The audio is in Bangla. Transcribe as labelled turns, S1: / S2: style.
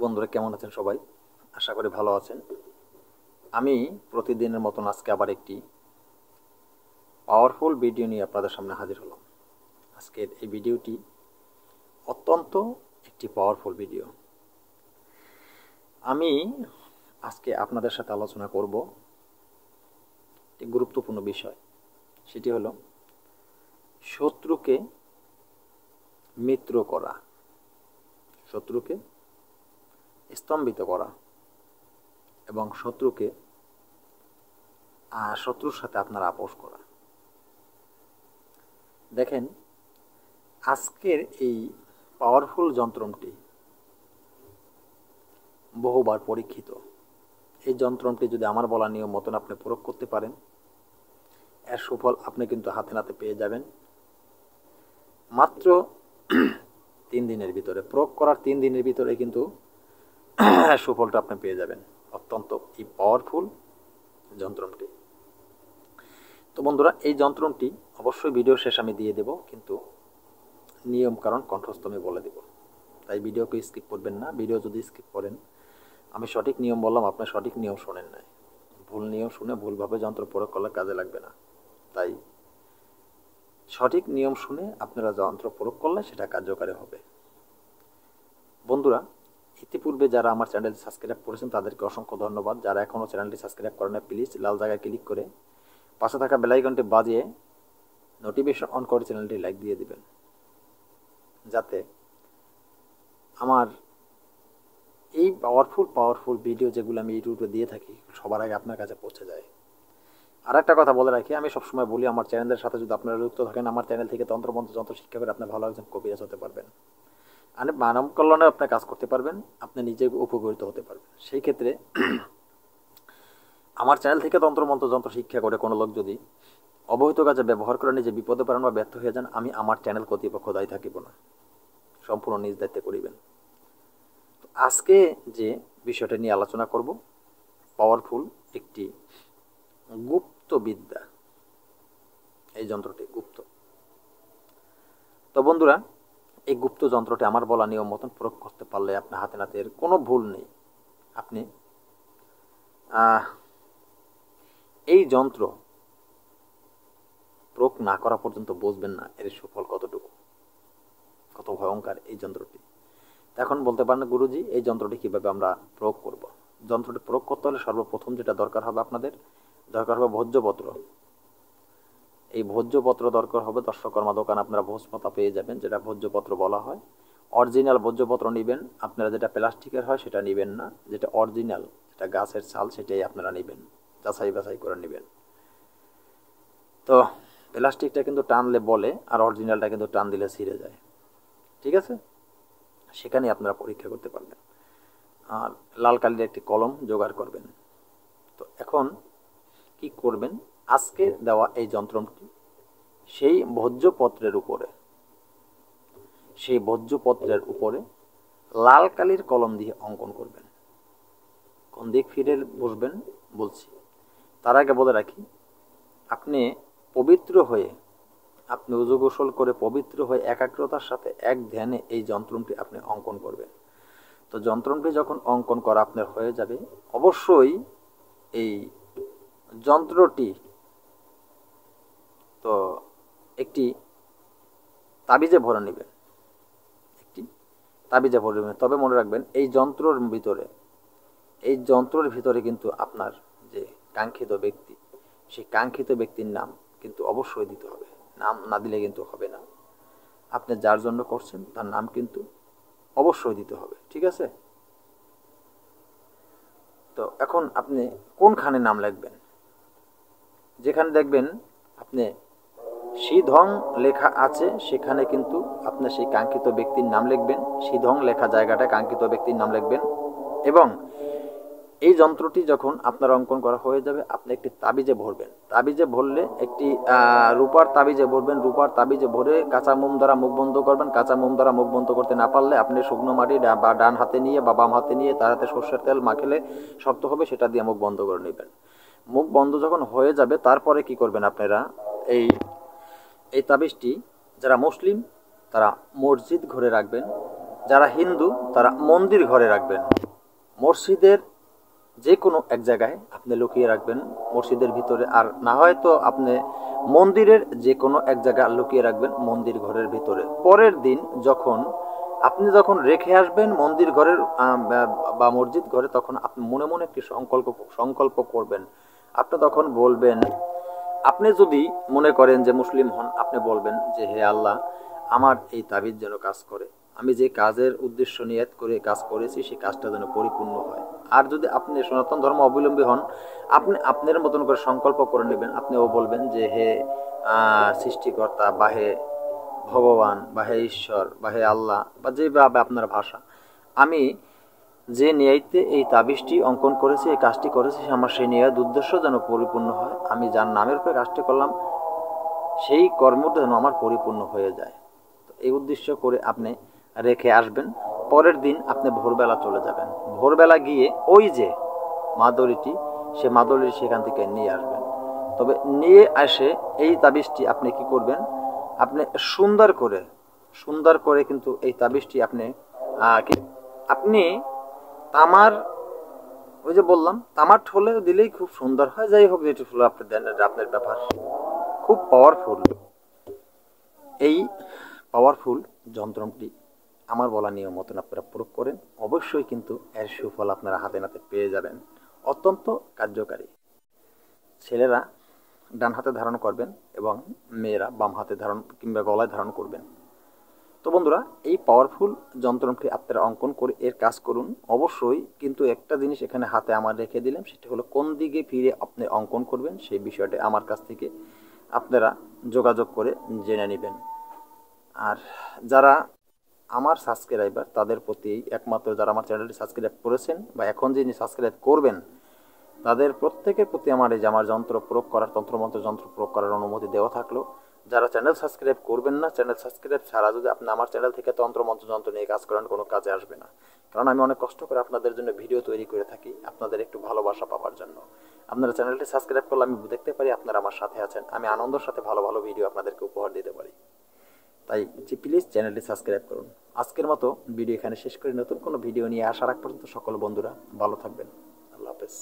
S1: বন্ধুরা কেমন আছেন সবাই? আশা করি ভালো আছেন। আমি প্রতিদিনের মতন আজকে আবার একটি পাওয়ারফুল ভিডিও নিয়ে আপনাদের সামনে হাজির হলাম। আজকের এই ভিডিওটি অত্যন্ত একটি পাওয়ারফুল ভিডিও। আমি আজকে আপনাদের সাথে আলোচনা করব একটি গুরুত্বপূর্ণ বিষয়। সেটি হলো শত্রুকে মিত্র করা, শত্রুকে স্তম্ভিত করা এবং শত্রুর সাথে আপনার আপোষ করা। দেখেন, আজকের এই পাওয়ারফুল যন্ত্রটি বহুবার পরীক্ষিত। এই যন্ত্রটি যদি আমার বলা নিয়ম মতন আপনি প্রয়োগ করতে পারেন, এর সুফল আপনি কিন্তু হাতে নাতে পেয়ে যাবেন। মাত্র 3 দিনের ভিতরে, প্রয়োগ করার 3 দিনের ভিতরে কিন্তু সুফলটা আপনি পেয়ে যাবেন। অত্যন্ত এই পাওয়ারফুল যন্ত্রটি। তো বন্ধুরা, এই যন্ত্রটি অবশ্যই ভিডিও শেষ আমি দিয়ে দেব, কিন্তু নিয়ম কারণ কণ্ঠস্থ আমি বলে দেব। তাই ভিডিওকে স্কিপ করবেন না। ভিডিও যদি স্কিপ করেন, আমি সঠিক নিয়ম বললাম, আপনার সঠিক নিয়ম শোনেন নাই, ভুল নিয়ম শুনে ভুলভাবে যন্ত্র প্রয়োগ করলে কাজে লাগবে না। তাই সঠিক নিয়ম শুনে আপনারা যন্ত্র প্রয়োগ করলে সেটা কার্যকারী হবে। বন্ধুরা, ইতিপূর্বে যারা আমার চ্যানেল সাবস্ক্রাইব করেছেন তাদেরকে অসংখ্য ধন্যবাদ। যারা এখনও চ্যানেলটি সাবস্ক্রাইব করেন না, প্লিজ লাল জায়গায় ক্লিক করে পাশে থাকা বেল আইকনটি বাজিয়ে নোটিফিকেশন অন করে চ্যানেলটি লাইক দিয়ে দিবেন, যাতে আমার এই পাওয়ারফুল ভিডিও যেগুলো আমি ইউটিউবে দিয়ে থাকি সবার আগে আপনার কাছে পৌঁছে যায়। আর একটা কথা বলে রাখি, আমি সবসময় বলি, আমার চ্যানেলের সাথে যদি আপনারা যুক্ত থাকেন, আমার চ্যানেল থেকে তন্ত্রমন্ত্র যন্ত্র শিক্ষা করে আপনি ভালো একজন কবিরাজ হতে পারবেন। মানে মানব কল্যাণে আপনি কাজ করতে পারবেন, আপনি নিজে উপকৃত হতে পারবেন। সেই ক্ষেত্রে আমার চ্যানেল থেকে তন্ত্রমন্ত্র যন্ত্র শিক্ষা করে কোনো লোক যদি অবহিত কাজে ব্যবহার করে নিজে বিপদে পড়েন বা ব্যর্থ হয়ে যান, আমি আমার চ্যানেল কর্তৃপক্ষ দায়ী থাকিব না, সম্পূর্ণ নিজ দায়িত্বে করিবেন। আজকে যে বিষয়টা নিয়ে আলোচনা করব, পাওয়ারফুল একটি গুপ্ত বিদ্যা। এই যন্ত্রটি গুপ্ত। তো বন্ধুরা, এই গুপ্ত যন্ত্রটি আমার বলা নিয়ম মতন প্রয়োগ করতে পারলে আপনার হাতে নাতে এর কোনো ভুল নেই। আপনি এই যন্ত্র প্রয়োগ না করা পর্যন্ত বুঝবেন না এর সুফল কতটুকু, কত ভয়ঙ্কর এই যন্ত্রটি। এখন বলতে পারেন, গুরুজি এই যন্ত্রটি কিভাবে আমরা প্রয়োগ করব? যন্ত্রটি প্রয়োগ করতে হলে সর্বপ্রথম যেটা দরকার হবে, আপনাদের দরকার হবে ভোজ্যপত্র। এই ভোজ্যপত্র দরকার হবে। দর্শকর্মা দোকান আপনারা ভোজপাতা পেয়ে যাবেন, যেটা ভোজ্যপত্র বলা হয়। অরিজিনাল ভোজ্যপত্র নেবেন আপনারা, যেটা প্লাস্টিকের হয় সেটা নেবেন না, যেটা অরিজিনাল, যেটা গাছের ছাল, সেটাই আপনারা নেবেন, যাচাই বাছাই করে নেবেন। তো প্লাস্টিকটা কিন্তু টানলে বলে, আর অরিজিনালটা কিন্তু টান দিলে ছিঁড়ে যায়, ঠিক আছে? সেখানে আপনারা পরীক্ষা করতে পারবেন। আর লাল কালির একটি কলম জোগাড় করবেন। তো এখন কি করবেন? আজকে দেওয়া এই যন্ত্রটি সেই ভোজ্যপত্রের উপরে লাল কালির কলম দিয়ে অঙ্কন করবেন। কোন দিক ফিরে বসবেন বলছি, তার আগে বলে রাখি, আপনি পবিত্র হয়ে, আপনি উজু গোসল করে পবিত্র হয়ে একাগ্রতার সাথে এক ধ্যানে এই যন্ত্রটি আপনি অঙ্কন করবেন। তো যন্ত্রটি যখন অঙ্কন করা আপনার হয়ে যাবে, অবশ্যই এই যন্ত্রটি তো একটি তাবিজে ভরে নেবেন, তবে মনে রাখবেন, এই যন্ত্রের ভিতরে কিন্তু আপনার যে কাঙ্ক্ষিত ব্যক্তি, সেই কাঙ্ক্ষিত ব্যক্তির নাম কিন্তু অবশ্যই দিতে হবে। নাম না দিলে কিন্তু হবে না। আপনি যার জন্য করছেন তার নাম কিন্তু অবশ্যই দিতে হবে, ঠিক আছে? তো এখন আপনি কোনখানে নাম লিখবেন? যেখানে দেখবেন আপনি সিধং লেখা আছে, সেখানে কিন্তু আপনি সেই কাঙ্ক্ষিত ব্যক্তির নাম লিখবেন। সিধং লেখা জায়গাটায় কাঙ্ক্ষিত ব্যক্তির নাম লিখবেন। এবং এই যন্ত্রটি যখন আপনার অঙ্কন করা হয়ে যাবে, আপনি একটি তাবিজে ভরবেন। তাবিজে ভরলে একটি রূপার তাবিজে ভরবেন। রূপার তাবিজে ভরে কাঁচা মোম দ্বারা মুখ বন্ধ করবেন। কাঁচা মোম দ্বারা মুখ বন্ধ করতে না পারলে আপনি শুকনো মাটি বা ডান হাতে নিয়ে বা বাম হাতে নিয়ে তার হাতে সর্ষের তেল মাখলে শক্ত হবে, সেটা দিয়ে মুখ বন্ধ করে নেবেন। মুখ বন্ধ যখন হয়ে যাবে, তারপরে কি করবেন আপনারা? এই তাবিজটি যারা মুসলিম তারা মসজিদ ঘরে রাখবেন, যারা হিন্দু তারা মন্দির ঘরে রাখবেন। মসজিদের যে কোনো এক জায়গায় আপনি লুকিয়ে রাখবেন, মসজিদের ভিতরে, আর না হয় তো আপনি মন্দিরের যে কোনো এক জায়গা লুকিয়ে রাখবেন মন্দির ঘরের ভিতরে। পরের দিন আপনি যখন রেখে আসবেন মন্দির ঘরের বা মসজিদ ঘরে, তখন আপনি মনে মনে একটি সংকল্প করবেন। আপনি তখন বলবেন, আপনি যদি মনে করেন যে মুসলিম হন, আপনি বলবেন যে হে আল্লাহ, আমার এই তাবিজ যেন কাজ করে, আমি যে কাজের উদ্দেশ্য নিয়ত করে কাজ করেছি সেই কাজটা যেন পরিপূর্ণ হয়। আর যদি আপনি সনাতন ধর্ম অবলম্বী হন, আপনি আপনার মতন করে সংকল্প করে নেবেন। আপনিও বলবেন যে হে সৃষ্টিকর্তা, বা হে ভগবান, বা হে ঈশ্বর, বা হে আল্লাহ, বা যেভাবে আপনার ভাষা, আমি যে নিয়াইতে এই তাবিজটি অঙ্কন করেছি, এই কাজটি করেছি, আমার সেই নিয়াদ উদ্দেশ্য যেন পরিপূর্ণ হয়। আমি যার নামের উপরে কাজটি করলাম সেই কর্মটা যেন আমার পরিপূর্ণ হয়ে যায়। তো এই উদ্দেশ্য করে আপনি রেখে আসবেন। পরের দিন আপনি ভোরবেলা চলে যাবেন। ভোরবেলা গিয়ে ওই যে মাদুরিটি, সে মাদুরি সেখান থেকে নিয়ে আসবেন। তবে নিয়ে আসে এই তাবিজটি আপনি কি করবেন, আপনি সুন্দর করে কিন্তু এই তাবিজটি আপনি তামার, ওই যে বললাম তামার ঠোলে দিলেই খুব সুন্দর হয়। যাই হোক, যেটি হলো আপনি দেন, এটা আপনার ব্যাপার। খুব পাওয়ারফুল এই পাওয়ারফুল যন্ত্রটি আমার বলা নিয়ম মতন আপনারা প্রয়োগ করেন, অবশ্যই কিন্তু এর সুফল আপনারা হাতে নাতে পেয়ে যাবেন। অত্যন্ত কার্যকারী। ছেলেরা ডান হাতে ধারণ করবেন এবং মেয়েরা বাম হাতে ধারণ কিংবা গলায় ধারণ করবেন। তো বন্ধুরা, এই পাওয়ারফুল যন্ত্রটি আপনারা অঙ্কন করে এর কাজ করুন অবশ্যই। কিন্তু একটা জিনিস এখানে হাতে আমার রেখে দিলাম, সেটা হলো কোন দিকে ফিরে আপনি অঙ্কন করবেন সেই বিষয়টা আমার কাছ থেকে আপনারা যোগাযোগ করে জেনে নেবেন। আর যারা আমার সাবস্ক্রাইবার, তাদের প্রতি একমাত্র যারা আমার চ্যানেলটি সাবস্ক্রাইব করেছেন বা এখন যিনি সাবস্ক্রাইব করবেন, তাদের প্রত্যেকের প্রতি আমার এই যে আমার তন্ত্রমন্ত্র যন্ত্র প্রয়োগ করার অনুমতি দেওয়া থাকলো। যারা চ্যানেল সাবস্ক্রাইব করবেন না, চ্যানেল সাবস্ক্রাইব ছাড়া যদি আপনি আমার চ্যানেল থেকে তন্ত্রমন্ত্র যন্ত্র নিয়ে কাজ করেন, কোনো কাজে আসবে না। কারণ আমি অনেক কষ্ট করে আপনাদের জন্য ভিডিও তৈরি করে থাকি, আপনাদের একটু ভালোবাসা পাওয়ার জন্য। আপনারা চ্যানেলটি সাবস্ক্রাইব করলে আমি দেখতে পারি আপনারা আমার সাথে আছেন, আমি আনন্দের সাথে ভালো ভালো ভিডিও আপনাদেরকে উপহার দিতে পারি। তাই প্লিজ চ্যানেলটি সাবস্ক্রাইব করুন। আজকের মতো ভিডিও এখানে শেষ করি। নতুন কোনো ভিডিও নিয়ে আসার আগ পর্যন্ত সকল বন্ধুরা ভালো থাকবেন। আল্লাহ হাফেজ।